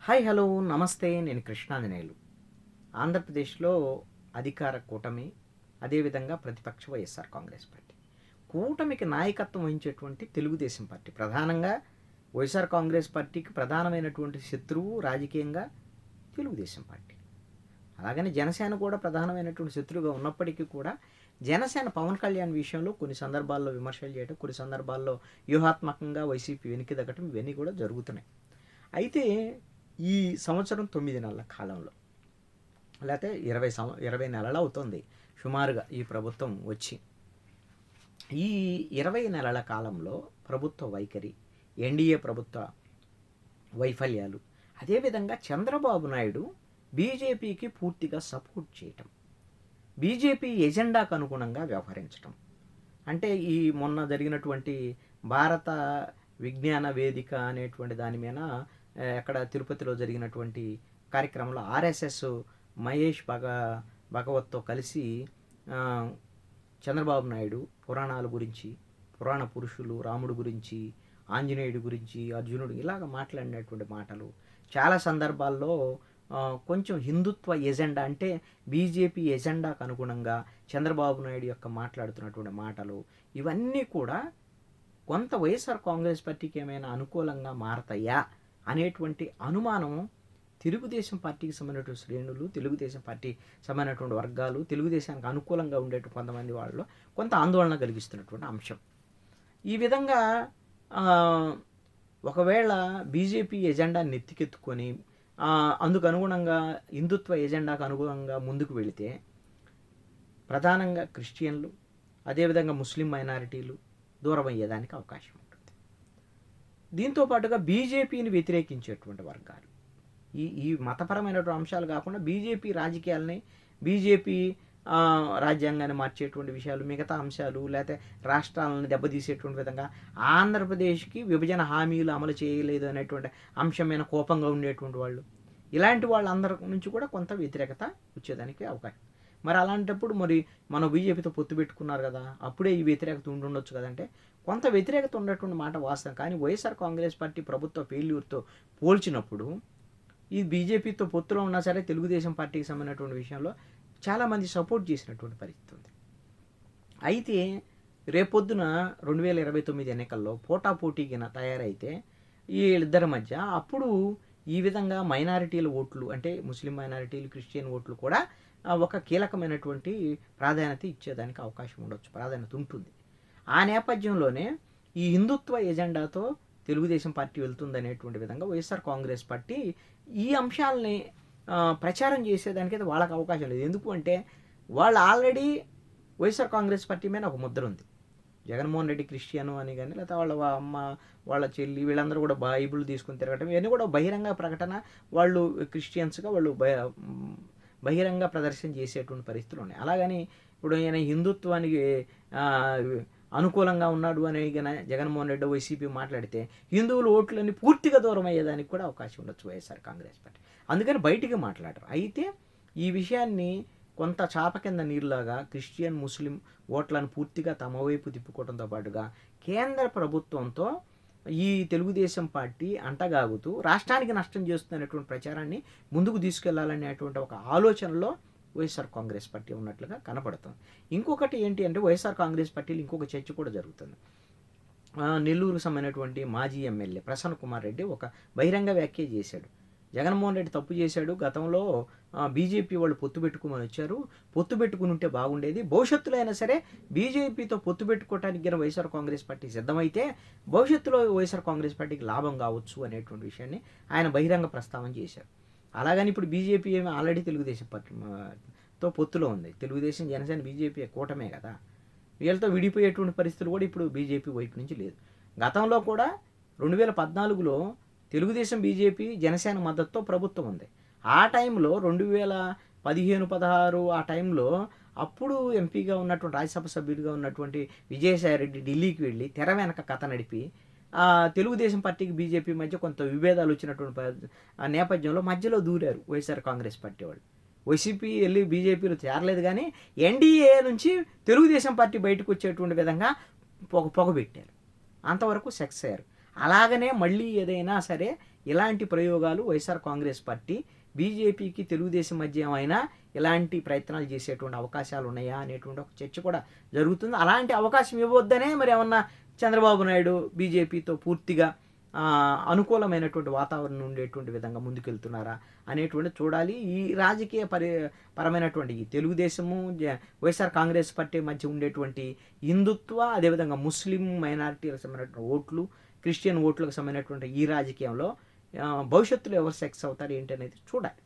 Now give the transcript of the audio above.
Hi hello నమస్తే. నేను కృష్ణాంజనేయులు. ఆంధ్రప్రదేశ్లో అధికార కూటమి, అదేవిధంగా ప్రతిపక్ష వైఎస్ఆర్ కాంగ్రెస్ పార్టీ. కూటమికి నాయకత్వం వహించేటువంటి తెలుగుదేశం పార్టీ. ప్రధానంగా వైఎస్ఆర్ కాంగ్రెస్ పార్టీకి ప్రధానమైనటువంటి శత్రువు రాజకీయంగా తెలుగుదేశం పార్టీ. అలాగని జనసేన కూడా ప్రధానమైనటువంటి శత్రువుగా ఉన్నప్పటికీ కూడా జనసేన పవన్ కళ్యాణ్ విషయంలో కొన్ని సందర్భాల్లో విమర్శలు చేయడం, కొన్ని సందర్భాల్లో వ్యూహాత్మకంగా వైసీపీ వెనక్కి తగ్గటం ఇవన్నీ కూడా జరుగుతున్నాయి. అయితే ఈ సంవత్సరం 9 నెలల కాలంలో, లేకపోతే 20 నెలలు అవుతుంది సుమారుగా ఈ ప్రభుత్వం వచ్చి. ఈ 20 నెలల కాలంలో ప్రభుత్వ వైఖరి, ఎన్డీఏ ప్రభుత్వ వైఫల్యాలు, అదేవిధంగా చంద్రబాబు నాయుడు బీజేపీకి పూర్తిగా సపోర్ట్ చేయటం, బీజేపీ ఎజెండాకు అనుగుణంగా వ్యవహరించటం. అంటే ఈ మొన్న జరిగినటువంటి భారత విజ్ఞాన వేదిక అనేటువంటి దాని మీద ఎక్కడ తిరుపతిలో జరిగినటువంటి కార్యక్రమంలో ఆర్ఎస్ఎస్ మహేష్ భగవత్తో కలిసి చంద్రబాబు నాయుడు పురాణాల గురించి, పురాణ పురుషులు, రాముడు గురించి, ఆంజనేయుడి గురించి, అర్జునుడు ఇలాగ మాట్లాడినటువంటి మాటలు చాలా సందర్భాల్లో కొంచెం హిందుత్వ ఎజెండా, అంటే బీజేపీ ఎజెండాకు అనుగుణంగా చంద్రబాబు నాయుడు యొక్క మాట్లాడుతున్నటువంటి మాటలు ఇవన్నీ కూడా కొంత వైఎస్ఆర్ కాంగ్రెస్ పార్టీకి ఏమైనా అనుకూలంగా మారతాయా అనేటువంటి అనుమానం తెలుగుదేశం పార్టీకి సంబంధించినటువంటి శ్రేణులు, తెలుగుదేశం పార్టీ సంబంధించినటువంటి వర్గాలు, తెలుగుదేశానికి అనుకూలంగా ఉండేటువంటి కొంతమంది వాళ్ళలో కొంత ఆందోళన కలిగిస్తున్నటువంటి అంశం. ఈ విధంగా ఒకవేళ బీజేపీ ఎజెండాని నెత్తికెత్తుకొని అందుకు అనుగుణంగా హిందుత్వ ఎజెండాకు అనుగుణంగా ముందుకు వెళితే ప్రధానంగా క్రిస్టియన్లు, అదేవిధంగా ముస్లిం మైనారిటీలు దూరం అయ్యేదానికి అవకాశం ఉంటుంది. దీంతో పాటుగా బీజేపీని వ్యతిరేకించేటువంటి వర్గాలు, ఈ మతపరమైనటువంటి అంశాలు కాకుండా బీజేపీ రాజకీయాలని, బీజేపీ రాజ్యాంగాన్ని మార్చేటువంటి విషయాలు, మిగతా అంశాలు, లేకపోతే రాష్ట్రాలను దెబ్బతీసేటువంటి విధంగా ఆంధ్రప్రదేశ్కి విభజన హామీలు అమలు చేయలేదు అనేటువంటి అంశం మీద కోపంగా ఉండేటువంటి వాళ్ళు, ఇలాంటి వాళ్ళందరి నుంచి కూడా కొంత వ్యతిరేకత వచ్చేదానికి అవకాశం. మరి అలాంటప్పుడు మన బీజేపీతో పొత్తు పెట్టుకున్నారు కదా, అప్పుడే ఈ వ్యతిరేకత ఉండుండొచ్చు కదంటే కొంత వ్యతిరేకత ఉన్నటువంటి మాట వాస్తవం. కానీ వైఎస్ఆర్ కాంగ్రెస్ పార్టీ ప్రభుత్వ ఫెయిల్యూర్తో పోల్చినప్పుడు ఈ బీజేపీతో పొత్తులో ఉన్నా సరే తెలుగుదేశం పార్టీకి సంబంధించినటువంటి విషయంలో చాలామంది సపోర్ట్ చేసినటువంటి పరిస్థితి ఉంది. అయితే రేపొద్దున 2029 ఎన్నికల్లో పోటాపోటీగా తయారైతే ఈ ఇద్దరి మధ్య అప్పుడు ఈ విధంగా మైనారిటీల ఓట్లు, అంటే ముస్లిం మైనారిటీలు, క్రిస్టియన్ ఓట్లు కూడా ఒక కీలకమైనటువంటి ప్రాధాన్యత ఇచ్చేదానికి అవకాశం ఉండొచ్చు, ప్రాధాన్యత ఉంటుంది. ఆ నేపథ్యంలోనే ఈ హిందుత్వ ఎజెండాతో తెలుగుదేశం పార్టీ వెళ్తుందనేటువంటి విధంగా వైఎస్ఆర్ కాంగ్రెస్ పార్టీ ఈ అంశాలని ప్రచారం చేసేదానికైతే వాళ్ళకి అవకాశం లేదు. ఎందుకు అంటే వాళ్ళు ఆల్రెడీ వైఎస్ఆర్ కాంగ్రెస్ పార్టీ మీద ఒక ముద్ర ఉంది. జగన్మోహన్ రెడ్డి క్రిస్టియను అని కానీ, లేకపోతే వాళ్ళ అమ్మ, వాళ్ళ చెల్లి, వీళ్ళందరూ కూడా బైబిల్ తీసుకుని తిరగటం, ఇవన్నీ కూడా బహిరంగ ప్రకటన. వాళ్ళు క్రిస్టియన్స్గా వాళ్ళు బహిరంగ ప్రదర్శన చేసేటువంటి పరిస్థితులు ఉన్నాయి. అలాగని ఇప్పుడు ఈయన హిందుత్వానికి అనుకూలంగా ఉన్నాడు అని జగన్మోహన్ రెడ్డి వైసీపీ మాట్లాడితే హిందువుల ఓట్లన్నీ పూర్తిగా దూరం అయ్యేదానికి కూడా అవకాశం ఉండొచ్చు వైఎస్ఆర్ కాంగ్రెస్ పార్టీ. అందుకని బయటికి మాట్లాడరు. అయితే ఈ విషయాన్ని కొంత చాప కింద నీరులాగా క్రిస్టియన్, ముస్లిం ఓట్లను పూర్తిగా తమ వైపు తిప్పుకోవడంతో పాటుగా కేంద్ర ప్రభుత్వంతో ఈ తెలుగుదేశం పార్టీ అంటగాగుతూ రాష్ట్రానికి నష్టం చేస్తున్నటువంటి ప్రచారాన్ని ముందుకు తీసుకెళ్లాలనేటువంటి ఒక ఆలోచనలో వైఎస్ఆర్ కాంగ్రెస్ పార్టీ ఉన్నట్లుగా కనపడుతుంది. ఇంకొకటి ఏంటి అంటే వైఎస్ఆర్ కాంగ్రెస్ పార్టీలో ఇంకొక చర్చ కూడా జరుగుతుంది. నెల్లూరుకు సంబంధించినటువంటి మాజీ ఎమ్మెల్యే ప్రసన్న కుమార్ రెడ్డి ఒక బహిరంగ వ్యాఖ్య చేశాడు. జగన్మోహన్ రెడ్డి తప్పు చేశాడు, గతంలో బీజేపీ వాళ్ళు పొత్తు పెట్టుకోమని వచ్చారు, పొత్తు పెట్టుకుని ఉంటే బాగుండేది, భవిష్యత్తులో అయినా సరే బీజేపీతో పొత్తు పెట్టుకోవడానికి గిన వైఎస్ఆర్ కాంగ్రెస్ పార్టీ సిద్ధమైతే భవిష్యత్తులో వైఎస్ఆర్ కాంగ్రెస్ పార్టీకి లాభం కావచ్చు అనేటువంటి విషయాన్ని ఆయన బహిరంగ ప్రస్తావన చేశారు. అలాగని ఇప్పుడు బీజేపీ ఏమో ఆల్రెడీ తెలుగుదేశం పార్టీతో పొత్తులో ఉంది. తెలుగుదేశం, జనసేన, బీజేపీ కూటమే కదా, వీళ్ళతో విడిపోయేటువంటి పరిస్థితులు కూడా ఇప్పుడు బీజేపీ వైపు నుంచి లేదు. గతంలో కూడా 2014లో తెలుగుదేశం, బీజేపీ, జనసేన మద్దతుతో ప్రభుత్వం ఉంది. ఆ టైంలో 2015-16 ఆ టైంలో అప్పుడు ఎంపీగా ఉన్నటువంటి, రాజ్యసభ సభ్యుడిగా ఉన్నటువంటి విజయసాయిరెడ్డి ఢిల్లీకి వెళ్ళి తెర వెనక కథ నడిపి తెలుగుదేశం పార్టీకి బీజేపీ మధ్య కొంత విభేదాలు వచ్చినటువంటి నేపథ్యంలో మధ్యలో దూరారు వైఎస్ఆర్ కాంగ్రెస్ పార్టీ వాళ్ళు. వైసీపీ వెళ్ళి బీజేపీలో చేరలేదు, కానీ ఎన్డీఏ నుంచి తెలుగుదేశం పార్టీ బయటకు వచ్చేటువంటి విధంగా పొగబెట్టారు. అంతవరకు సక్సెస్ అయ్యారు. అలాగనే మళ్ళీ ఏదైనా సరే ఇలాంటి ప్రయోగాలు వైఎస్ఆర్ కాంగ్రెస్ పార్టీ బీజేపీకి తెలుగుదేశం మధ్య ఏమైనా ఇలాంటి ప్రయత్నాలు చేసేటువంటి అవకాశాలు ఉన్నాయా అనేటువంటి ఒక చర్చ కూడా జరుగుతుంది. అలాంటి అవకాశం ఇవ్వొద్దనే మరి ఏమన్నా చంద్రబాబు నాయుడు బీజేపీతో పూర్తిగా అనుకూలమైనటువంటి వాతావరణం ఉండేటువంటి విధంగా ముందుకెళ్తున్నారా అనేటువంటి చూడాలి. ఈ రాజకీయ పరమైనటువంటి ఈ తెలుగుదేశము వైఎస్ఆర్ కాంగ్రెస్ పార్టీ మధ్య ఉండేటువంటి హిందుత్వ, అదేవిధంగా ముస్లిం మైనారిటీలకు సంబంధించిన ఓట్లు, క్రిస్టియన్ ఓట్లకు సంబంధించినటువంటి ఈ రాజకీయంలో భవిష్యత్తులో ఎవరు సెక్స్ అవుతారు ఏంటి అనేది చూడాలి.